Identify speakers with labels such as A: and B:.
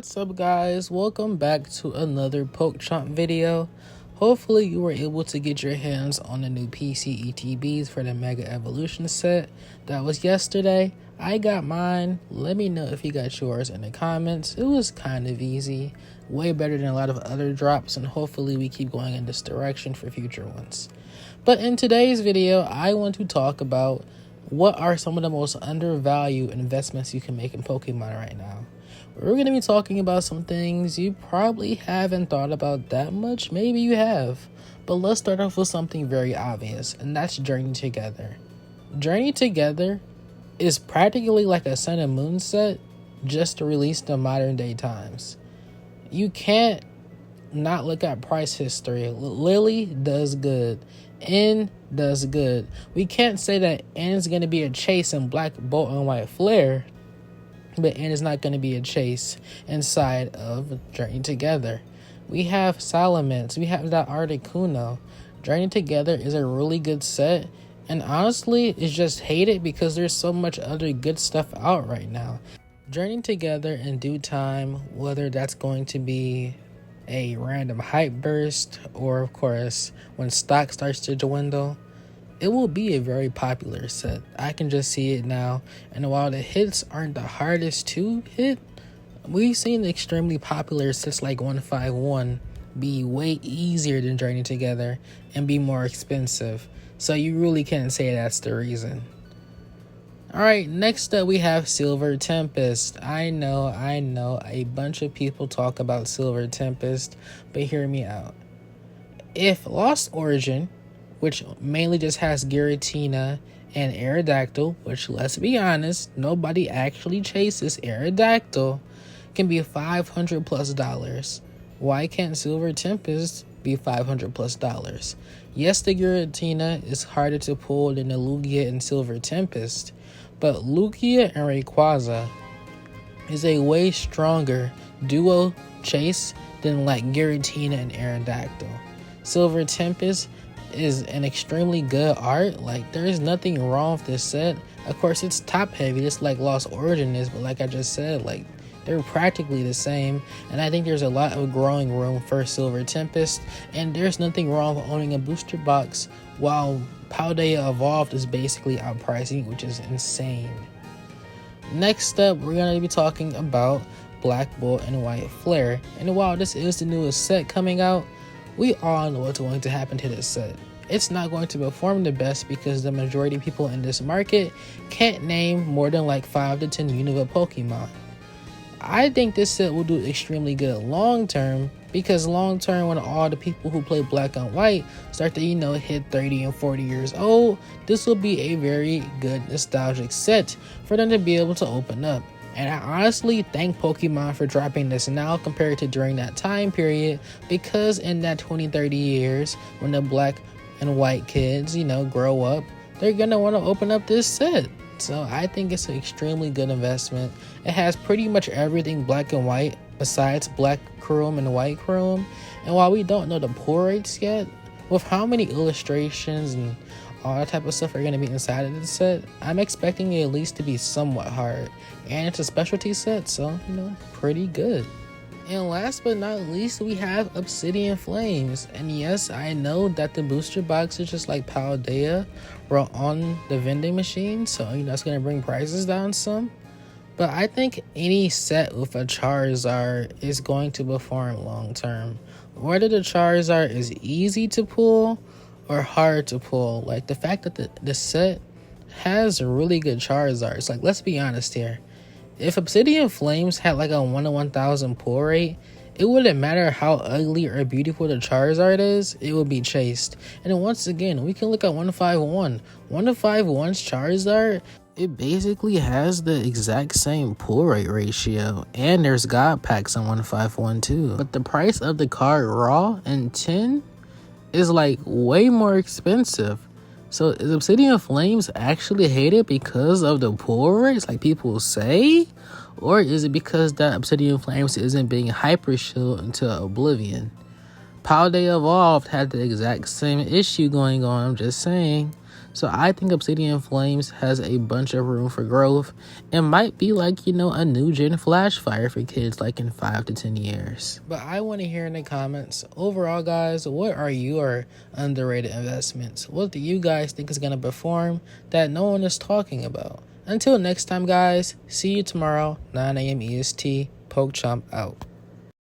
A: What's up, guys? Welcome back to another Poke Chomp video. Hopefully you were able to get your hands on the new PC ETBs for the Mega Evolution set. That was yesterday. I got mine. Let me know if you got yours in the comments. It was kind of easy, way better than a lot of other drops, and hopefully we keep going in this direction for future ones. But in today's video, I want to talk about what are some of the most undervalued investments you can make in Pokemon right now. We're going to be talking about some things you probably haven't thought about that much. Maybe you have. But let's start off with something very obvious, and that's Journey Together. Journey Together is practically like a Sun and Moon set, just released in modern day times. You can't not look at price history. Lily does good. N does good. We can't say that N is going to be a chase in Black Bolt and White Flare, but N is not going to be a chase inside of Journey Together. We have Salamence. We have that Articuno. Journey Together is a really good set, and honestly, it's just hated because there's so much other good stuff out right now. Journey Together in due time, whether that's going to be a random hype burst or, of course, when stock starts to dwindle, it will be a very popular set. I can just see it now. And while the hits aren't the hardest to hit, we've seen extremely popular sets like 151 be way easier than Journey Together and be more expensive. So you really can't say that's the reason. Alright, next up we have Silver Tempest. I know, a bunch of people talk about Silver Tempest, but hear me out. If Lost Origin, which mainly just has Giratina and Aerodactyl, which, let's be honest, nobody actually chases Aerodactyl, can be $500+. Why can't Silver Tempest be $500+? Yes, the Giratina is harder to pull than the Lugia and Silver Tempest, but Lugia and Rayquaza is a way stronger duo chase than like Giratina and Aerodactyl. Silver Tempest is an extremely good art. Like, there is nothing wrong with this set. Of course, it's top heavy, just like Lost Origin is, but like I just said, like, they're practically the same, and I think there's a lot of growing room for Silver Tempest, and there's nothing wrong with owning a booster box while Paldea Evolved is basically outpricing, which is insane. Next up, we're going to be talking about Black Bolt and White Flare, and while this is the newest set coming out, we all know what's going to happen to this set. It's not going to perform the best because the majority of people in this market can't name more than like 5 to 10 Unova Pokemon. I think this set will do extremely good long term, because long term, when all the people who play Black and White start to, hit 30 and 40 years old, this will be a very good nostalgic set for them to be able to open up. And I honestly thank Pokemon for dropping this now compared to during that time period, because in that 20-30 years, when the Black and White kids, grow up, they're gonna want to open up this set. So I think it's an extremely good investment. It has pretty much everything Black and White besides Black Chrome and White Chrome. And while we don't know the pull rates yet, with how many illustrations and all that type of stuff are going to be inside of this set, I'm expecting it at least to be somewhat hard. And it's a specialty set, so, pretty good. And last but not least, we have Obsidian Flames. And yes, I know that the booster boxes, just like Paldea, were on the vending machine, so it's going to bring prices down some. But I think any set with a Charizard is going to perform long term. Whether the Charizard is easy to pull or hard to pull, like the fact that the set has really good Charizards. Like, let's be honest here. If Obsidian Flames had like a 1 in 1,000 pull rate, it wouldn't matter how ugly or beautiful the Charizard is, it would be chased. And then once again, we can look at 151. 151's Charizard, it basically has the exact same pull rate ratio, and there's God packs on 151 too. But the price of the card raw and 10 is like way more expensive. So is Obsidian Flames actually hated because of the pull rates, like people say? Or is it because that Obsidian Flames isn't being hyper shielded into oblivion? Paldea Evolved had the exact same issue going on, I'm just saying. So I think Obsidian Flames has a bunch of room for growth and might be like, a new gen Flash Fire for kids like in 5 to 10 years. But I want to hear in the comments, overall guys, what are your underrated investments? What do you guys think is going to perform that no one is talking about? Until next time guys, see you tomorrow, 9 a.m. EST, PokeChomp out.